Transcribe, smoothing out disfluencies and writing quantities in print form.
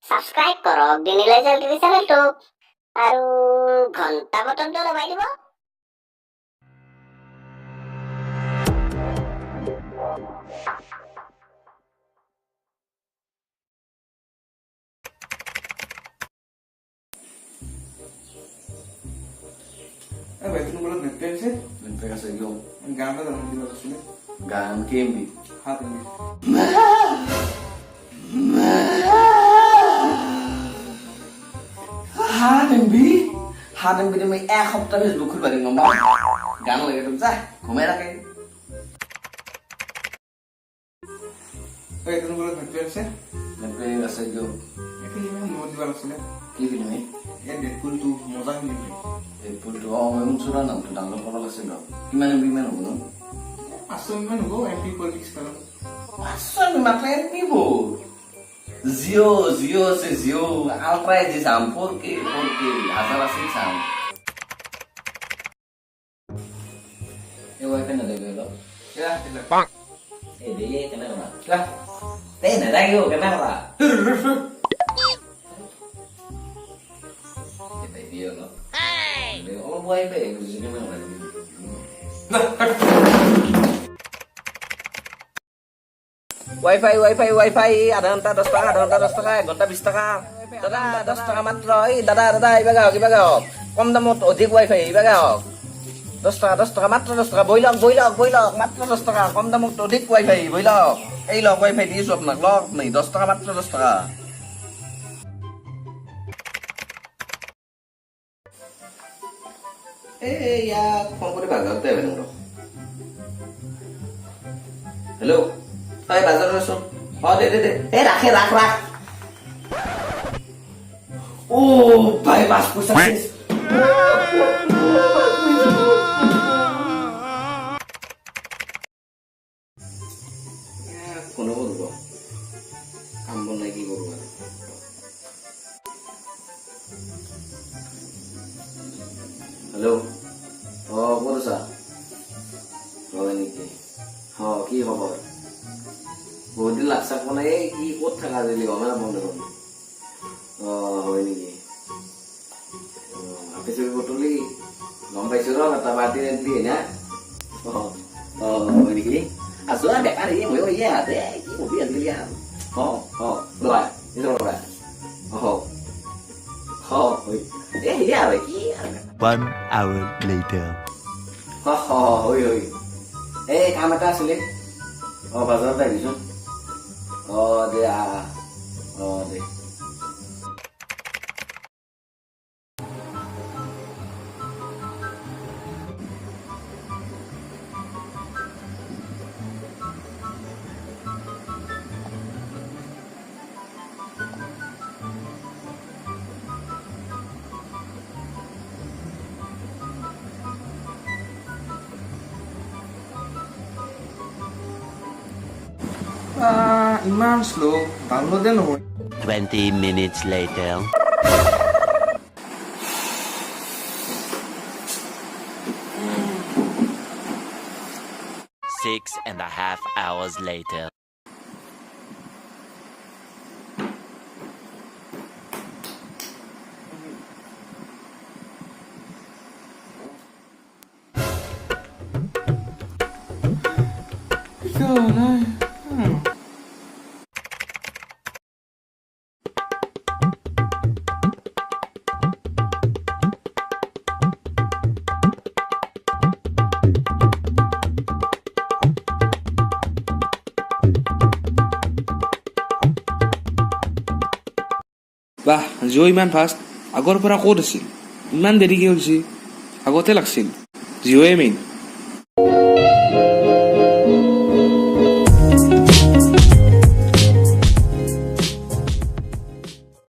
Subscribe কৰক ডিনিলাইজাৰ TV চেনেলটোক আৰু ঘণ্টা বটনটো দবাই দিব। Berarti lu belum ngetem sih? Nempel kasih gong. Gambar dalam di bawah sini. Gan kembi. Hati ini. Hanembi ini ek hafta bis bukul bari ngomong. Gan lagi tuh sah. Komera kayak. Berarti lu belum ngetem sih? Nempel kasih gong. Itu yang mau di bawah sini. Kiri nih. Ya Deadpool tuh mozang ini. Deadpool tuh oh memang sudah nang tuh tanggal kalau kasih gong. Gimana bu? Asal mana gua MP politics sekarang. Masa memang MP bu? Zio se Zio Ultra di sam 4K asal asal sam. Wifi na lagi lo. Ya, tidak. Dia kenapa? Lah, na lagi yo kenapa? Kita dia lo. Oh wifi itu sih gimana lagi? Wifi ada entah 10 taka, ada entah 10 taka, ঘন্টা 20 টাকা দাদা 10 টাকা মাত্র এই দাদা ইবাগা হোক কম দামত অধিক ওয়াইফাই ইবাগা হোক 10 টাকা মাত্র 10 টাকা বইলক মাত্র 10 টাকা কম দামত অধিক ওয়াইফাই বইলক এই লক ওয়াইফাই দিয়েছো আপনাক লক নাই 10 টাকা মাত্র 10 টাকা এই ফোন করে বাজারতে হবে না hello Hai bazar langsung. Oh, deh. Raख. Oh, bye mas pusat. Ya, kono bodo. Ambon lagi bodo. Halo. Oh, bodo sa. Oh, ini ki. Oh, ki khobor. বহুত দিন লাগছে ফোনে কি ক'ত থাকা দিলি গমে নাপাওঁ দেখোন হয় নেকি আপি চবি পটলি গম পাইছো ৰ এটা পাৰ্টি ৰেডি না হয় নেকি আছো না বেকাৰী ময়ো ইয়াতে কি কবি আজিকালি ৰবা নিজৰ ৰবা ইয়া আৰু কি 1 hour later. হয় এই কাম এটা আছিলে বাজাৰত আহিছো দে দে ইমান শ্ল' ডাউনলোডে নহয় 20 minutes later. Six and a half hours later. বাহ জিঅ' ইমান ফাষ্ট আগৰ পৰা ক'ত আছিল ইমান দেৰিকে হৈছে আগতে লাগছিল জিঅ'য়ে মেইন